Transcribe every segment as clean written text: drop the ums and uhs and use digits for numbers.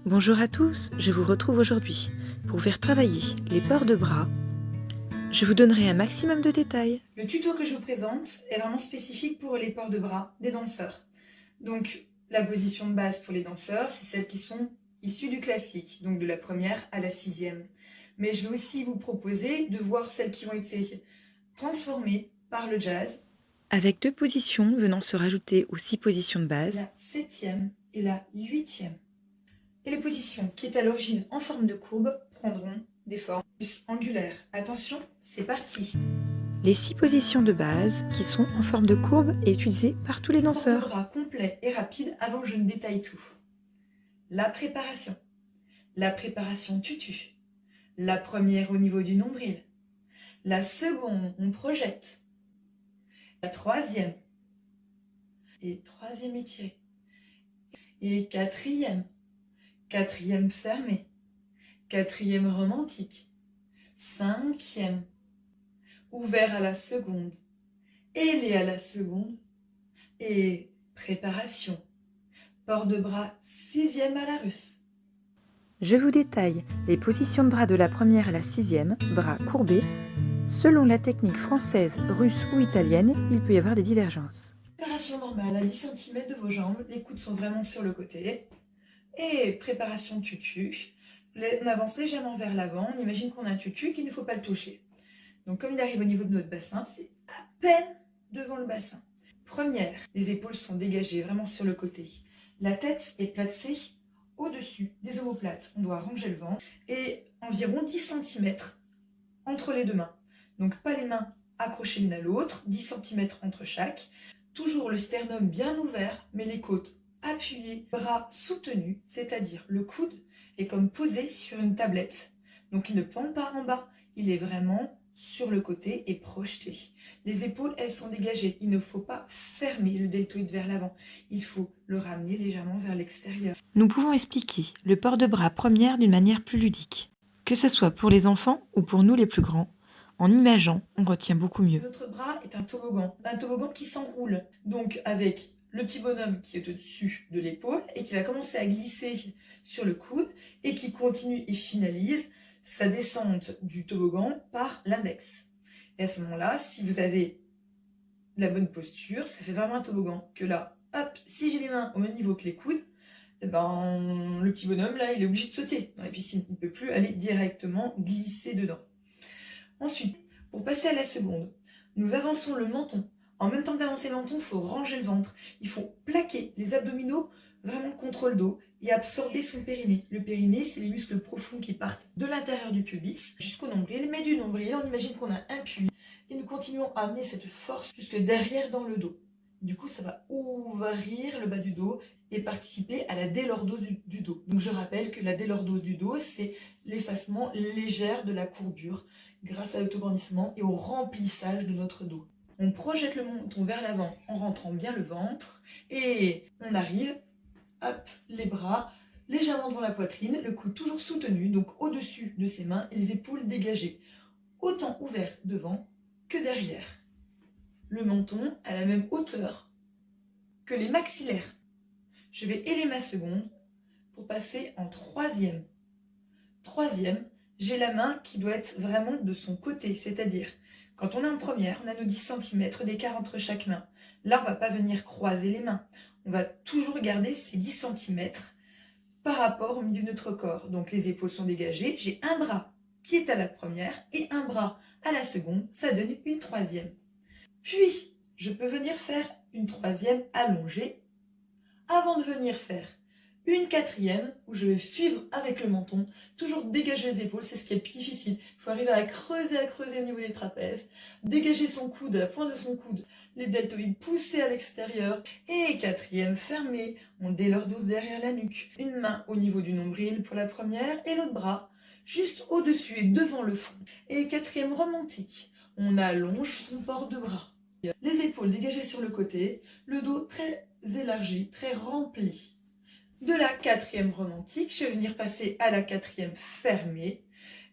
Bonjour à tous, je vous retrouve aujourd'hui pour faire travailler les ports de bras. Je vous donnerai un maximum de détails. Le tuto que je vous présente est vraiment spécifique pour les ports de bras des danseurs. Donc la position de base pour les danseurs, c'est celles qui sont issues du classique, donc de la première à la sixième. Mais je vais aussi vous proposer de voir celles qui ont été transformées par le jazz. Avec 2 positions venant se rajouter aux 6 positions de base. La septième et la huitième. Et les positions qui étaient à l'origine en forme de courbe prendront des formes plus angulaires. Attention, c'est parti. Les 6 positions de base qui sont en forme de courbe et utilisées par tous les Port de danseurs. bras complet et rapide avant que je ne détaille tout. La préparation tutu, la première au niveau du nombril, la seconde on projette, la troisième étirée, et quatrième fermée, quatrième romantique, cinquième ouvert à la seconde, ailé à la seconde, et préparation, port de bras sixième à la russe. Je vous détaille les positions de bras de la première à la 6e, bras courbés. Selon la technique française, russe ou italienne, il peut y avoir des divergences. Préparation normale à 10 cm de vos jambes, les coudes sont vraiment sur le côté. Et préparation tutu, on avance légèrement vers l'avant, on imagine qu'on a un tutu qu'il ne faut pas le toucher. Donc comme il arrive au niveau de notre bassin, c'est à peine devant le bassin. Première, les épaules sont dégagées vraiment sur le côté. La tête est placée au-dessus des omoplates. On doit ranger le ventre et environ 10 cm entre les deux mains. Donc pas les mains accrochées l'une à l'autre, 10 cm entre chaque. Toujours le sternum bien ouvert, mais les côtes appuyées, bras soutenus, c'est-à-dire le coude est comme posé sur une tablette. Donc il ne pend pas en bas, il est vraiment sur le côté et projeté. Les épaules, elles sont dégagées. Il ne faut pas fermer le deltoïde vers l'avant. Il faut le ramener légèrement vers l'extérieur. Nous pouvons expliquer le port de bras première d'une manière plus ludique. Que ce soit pour les enfants ou pour nous les plus grands, en imageant, on retient beaucoup mieux. Notre bras est un toboggan qui s'enroule. Donc avec le petit bonhomme qui est au-dessus de l'épaule et qui va commencer à glisser sur le coude et qui continue et finalise sa descente du toboggan par l'index. Et à ce moment-là, si vous avez la bonne posture, ça fait vraiment un toboggan. Que là, hop, si j'ai les mains au même niveau que les coudes, eh ben, le petit bonhomme là, il est obligé de sauter dans la piscine. Il ne peut plus aller directement glisser dedans. Ensuite, pour passer à la seconde, nous avançons le menton. En même temps d'avancer le menton, il faut ranger le ventre. Il faut plaquer les abdominaux vraiment contre le dos et absorber son périnée. Le périnée, c'est les muscles profonds qui partent de l'intérieur du pubis jusqu'au nombril. Mais du nombril, on imagine qu'on a un puits et nous continuons à amener cette force jusque derrière dans le dos. Du coup, ça va ouvrir le bas du dos et participer à la délordose du dos. Donc je rappelle que la délordose du dos, c'est l'effacement légère de la courbure grâce à l'autograndissement et au remplissage de notre dos. On projette le menton vers l'avant en rentrant bien le ventre et on arrive, hop, les bras légèrement devant la poitrine, le coude toujours soutenu, donc au-dessus de ses mains et les épaules dégagées, autant ouvert devant que derrière. Le menton à la même hauteur que les maxillaires. Je vais élever ma seconde pour passer en troisième. Troisième, j'ai la main qui doit être vraiment de son côté, c'est-à-dire quand on est en première, on a nos 10 cm d'écart entre chaque main. Là, on ne va pas venir croiser les mains. On va toujours garder ces 10 cm par rapport au milieu de notre corps. Donc les épaules sont dégagées. J'ai un bras qui est à la première et un bras à la seconde. Ça donne une troisième. Puis, je peux venir faire une troisième allongée avant de venir faire une quatrième où je vais suivre avec le menton, toujours dégager les épaules, c'est ce qui est le plus difficile. Il faut arriver à creuser au niveau des trapèzes, dégager son coude, la pointe de son coude, les deltoïdes poussés à l'extérieur. Et quatrième fermée, on délordose derrière la nuque. Une main au niveau du nombril pour la première et l'autre bras juste au-dessus et devant le front. Et quatrième romantique, on allonge son port de bras. Les épaules dégagées sur le côté, le dos très élargi, très rempli. De la quatrième romantique, je vais venir passer à la quatrième fermée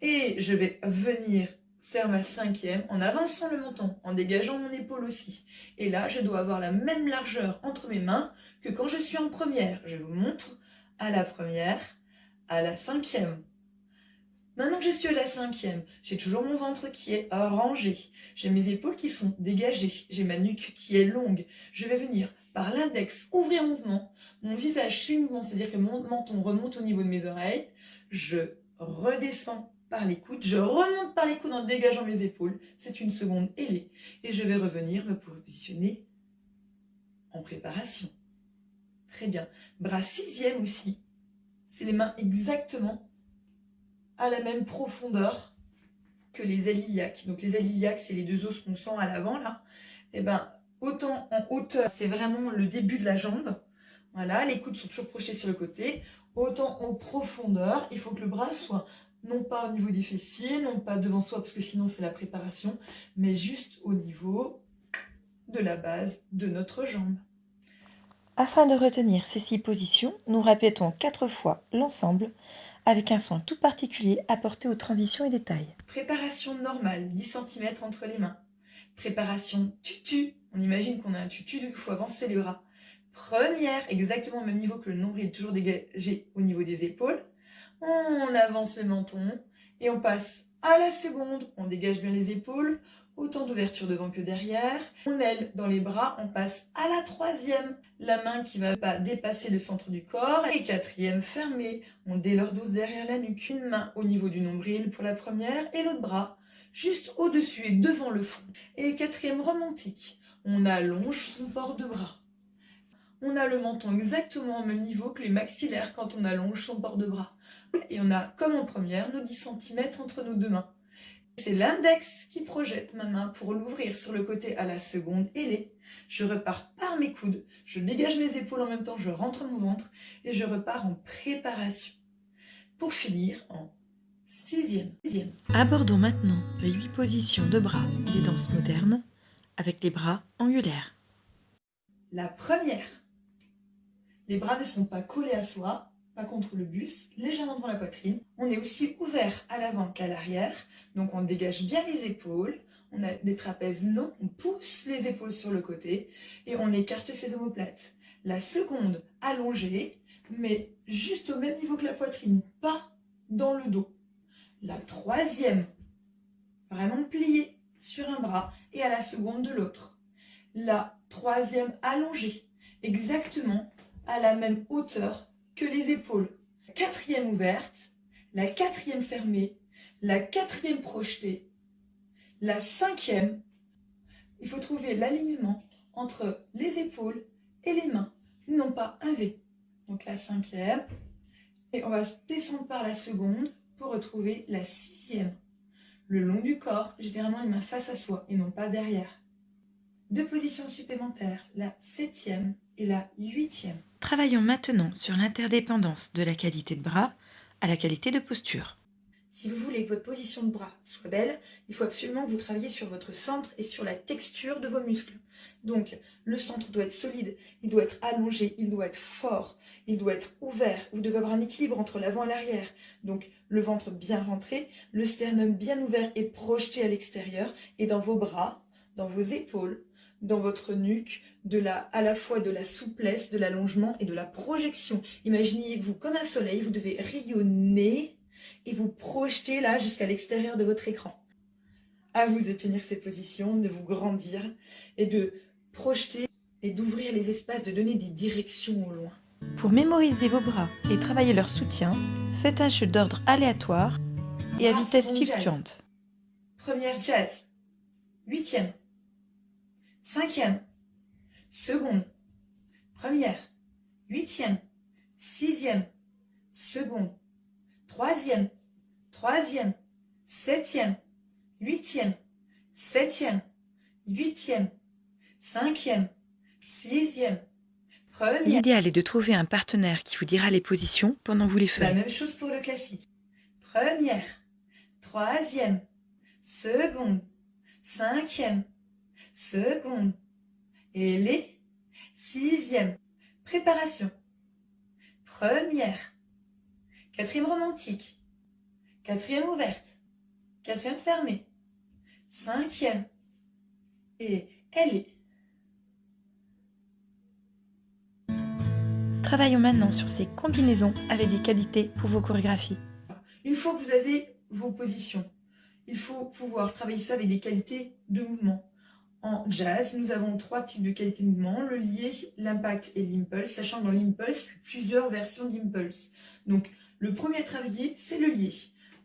et je vais venir faire ma cinquième en avançant le menton, en dégageant mon épaule aussi. Et là, je dois avoir la même largeur entre mes mains que quand je suis en première. Je vous montre à la première, à la 5e. Maintenant que je suis à la 5e, j'ai toujours mon ventre qui est rangé. J'ai mes épaules qui sont dégagées. J'ai ma nuque qui est longue. Je vais venir par l'index ouvrir mon mouvement. Mon visage suit le mouvement, c'est-à-dire que mon menton remonte au niveau de mes oreilles. Je redescends par les coudes. Je remonte par les coudes en dégageant mes épaules. C'est une seconde ailée. Et je vais revenir me positionner en préparation. Très bien. Bras 6e aussi. C'est les mains exactement à la même profondeur que les ailes iliaques. Donc les ailes iliaques, c'est les deux os qu'on sent à l'avant là. Et ben autant en hauteur, c'est vraiment le début de la jambe. Voilà, les coudes sont toujours projetés sur le côté. Autant en profondeur, il faut que le bras soit non pas au niveau des fessiers, non pas devant soi parce que sinon c'est la préparation, mais juste au niveau de la base de notre jambe. Afin de retenir ces 6 positions, nous répétons 4 fois l'ensemble avec un soin tout particulier apporté aux transitions et détails. Préparation normale, 10 cm entre les mains. Préparation tutu, on imagine qu'on a un tutu, donc il faut avancer les bras. Première, exactement au même niveau que le nombril, toujours dégagé au niveau des épaules. On avance le menton et on passe à la seconde. On dégage bien les épaules, autant d'ouverture devant que derrière. On aile dans les bras, on passe à la 3e. La main qui va pas dépasser le centre du corps. Et 4e fermée. On délordose derrière la nuque. Une main au niveau du nombril pour la première et l'autre bras juste au-dessus et devant le front. Et 4e romantique. On allonge son port de bras. On a le menton exactement au même niveau que les maxillaires quand on allonge son port de bras. Et on a, comme en première, nos 10 cm entre nos deux mains. C'est l'index qui projette ma main pour l'ouvrir sur le côté à la seconde ailée. Je repars par mes coudes, je dégage mes épaules en même temps, je rentre mon ventre et je repars en préparation. Pour finir en 6e. Abordons maintenant les 8 positions de bras des danses modernes avec les bras angulaires. La première. Les bras ne sont pas collés à soi, pas contre le buste, légèrement devant la poitrine. On est aussi ouvert à l'avant qu'à l'arrière, donc on dégage bien les épaules. On a des trapèzes longs, on pousse les épaules sur le côté et on écarte ses omoplates. La seconde, allongée, mais juste au même niveau que la poitrine, pas dans le dos. La troisième, vraiment pliée sur un bras et à la seconde de l'autre. La troisième, allongée, exactement à la même hauteur que les épaules. La quatrième ouverte, la quatrième fermée, la quatrième projetée, la cinquième, il faut trouver l'alignement entre les épaules et les mains, non pas un V. Donc la cinquième, et on va descendre par la seconde pour retrouver la sixième. Le long du corps, généralement les mains face à soi et non pas derrière. 2 positions supplémentaires, la 7e et la 8e. Travaillons maintenant sur l'interdépendance de la qualité de bras à la qualité de posture. Si vous voulez que votre position de bras soit belle, il faut absolument que vous travailliez sur votre centre et sur la texture de vos muscles. Donc, le centre doit être solide, il doit être allongé, il doit être fort, il doit être ouvert. Vous devez avoir un équilibre entre l'avant et l'arrière. Donc, le ventre bien rentré, le sternum bien ouvert et projeté à l'extérieur. Et dans vos bras, dans vos épaules, dans votre nuque, à la fois de la souplesse, de l'allongement et de la projection. Imaginez-vous comme un soleil, vous devez rayonner et vous projeter là jusqu'à l'extérieur de votre écran. À vous de tenir ces positions, de vous grandir et de projeter et d'ouvrir les espaces, de donner des directions au loin. Pour mémoriser vos bras et travailler leur soutien, faites un jeu d'ordre aléatoire et à Bras vitesse seconde fluctuante. Première jazz, 8e, 5e, seconde, première, 8e, 6e, seconde, 3e, 3e, 7e, 8e, 7e, 8e, 5e, 6e, première. L'idéal est de trouver un partenaire qui vous dira les positions pendant que vous les La ferez. même chose pour le classique. Première, 3e, seconde, 5e, seconde, et les 6e. Préparation. Première, 4e romantique, 4e ouverte, 4e fermée, 5e, et elle est. Travaillons maintenant sur ces combinaisons avec des qualités pour vos chorégraphies. Une fois que vous avez vos positions, il faut pouvoir travailler ça avec des qualités de mouvement. En jazz, nous avons 3 types de qualités de mouvement, le lié, l'impact et l'impulse, sachant que dans l'impulse, plusieurs versions d'impulse. Donc, le premier à travailler, c'est le lié.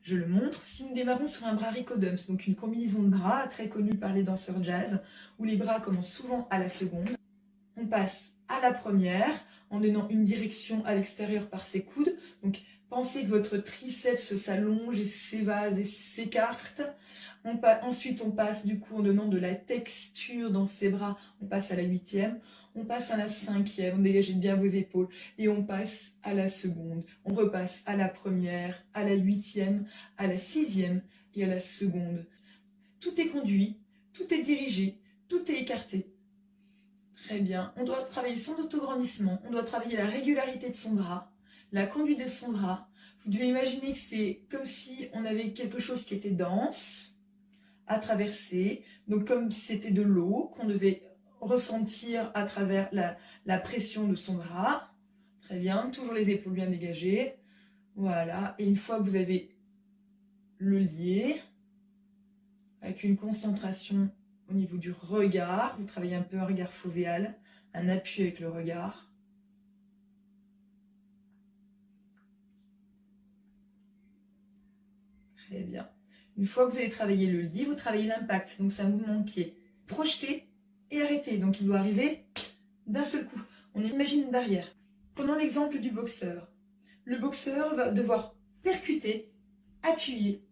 Je le montre si nous démarrons sur un bras Ricodums, donc une combinaison de bras très connue par les danseurs jazz, où les bras commencent souvent à la seconde. On passe à la première, en donnant une direction à l'extérieur par ses coudes. Donc, pensez que votre triceps s'allonge et s'évase et s'écarte. Ensuite, on passe du coup en donnant de la texture dans ses bras. On passe à la 8e, on passe à la 5e, dégagez bien vos épaules. Et on passe à la seconde. On repasse à la première, à la 8e, à la 6e et à la seconde. Tout est conduit, tout est dirigé, tout est écarté. Très bien. On doit travailler son autograndissement, on doit travailler la régularité de son bras, la conduite de son bras. Vous devez imaginer que c'est comme si on avait quelque chose qui était dense à traverser, donc comme si c'était de l'eau qu'on devait ressentir à travers la pression de son bras. Très bien, toujours les épaules bien dégagées. Voilà, et une fois que vous avez le lié, avec une concentration au niveau du regard, vous travaillez un peu un regard fovéal, un appui avec le regard. Très bien. Une fois que vous avez travaillé le lié, vous travaillez l'impact. Donc c'est un mouvement qui est projeté et arrêté. Donc il doit arriver d'un seul coup. On imagine une barrière. Prenons l'exemple du boxeur. Le boxeur va devoir percuter, appuyer,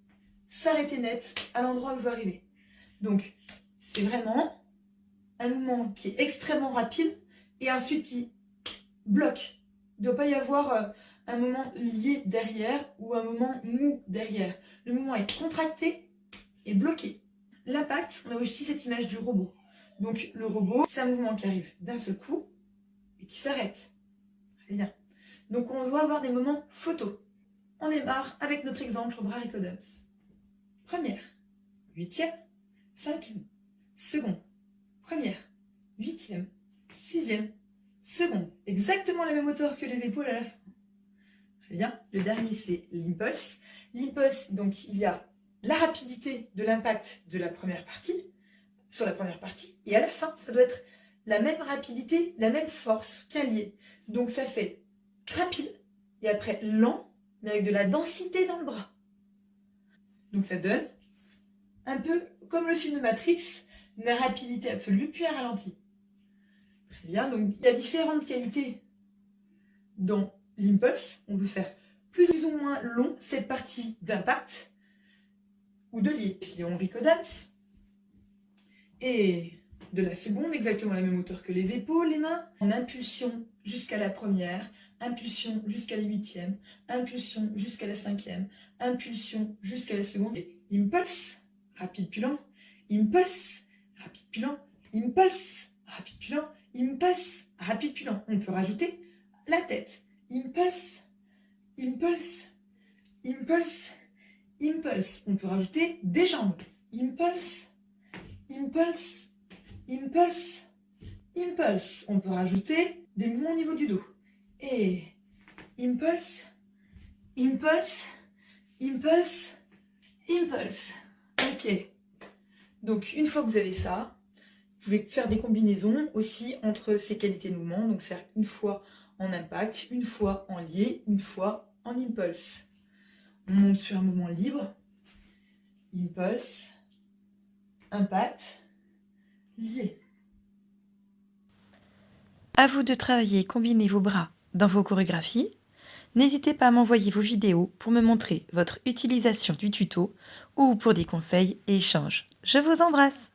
s'arrêter net à l'endroit où il va arriver. Donc c'est vraiment un mouvement qui est extrêmement rapide et ensuite qui bloque. Il ne doit pas y avoir un moment lié derrière ou un moment mou derrière. Le mouvement est contracté et bloqué. L'impact, on a aussi cette image du robot. Donc le robot, c'est un mouvement qui arrive d'un seul coup et qui s'arrête. Très bien. Donc on doit avoir des moments photo. On démarre avec notre exemple bras Ricodums. Première, 8e, 5e, seconde, première, 8e, 6e, seconde. Exactement la même hauteur que les épaules à la fin. Très bien. Le dernier, c'est l'impulse. L'impulse, donc, il y a la rapidité de l'impact de la première partie, sur la première partie, et à la fin, ça doit être la même rapidité, la même force qu'un lié. Donc, ça fait rapide, et après lent, mais avec de la densité dans le bras. Donc, ça donne un peu comme le film de Matrix, une rapidité absolue, puis un ralenti. Très bien, donc il y a différentes qualités dans l'impulse. On peut faire plus ou moins long cette partie d'impact ou de lié. Si on Ricodums, et de la seconde, exactement la même hauteur que les épaules, les mains, en impulsion jusqu'à la première, impulsion jusqu'à la 8e, impulsion jusqu'à la 5e, impulsion jusqu'à la seconde, et impulse, rapide puis lent, impulse, rapide puis lent, impulse, rapide puis lent, impulse, rapide puis lent. On peut rajouter la tête. Impulse, impulse, impulse, impulse. On peut rajouter des jambes. Impulse, impulse, impulse, impulse. On peut rajouter des mouvements au niveau du dos. Et impulse, impulse, impulse, impulse. Ok. Donc, une fois que vous avez ça, vous pouvez faire des combinaisons aussi entre ces qualités de mouvement. Donc, faire une fois en impact, une fois en lié, une fois en impulse. On monte sur un mouvement libre. Impulse, impact, lié. À vous de travailler et combiner vos bras dans vos chorégraphies. N'hésitez pas à m'envoyer vos vidéos pour me montrer votre utilisation du tuto ou pour des conseils et échanges. Je vous embrasse!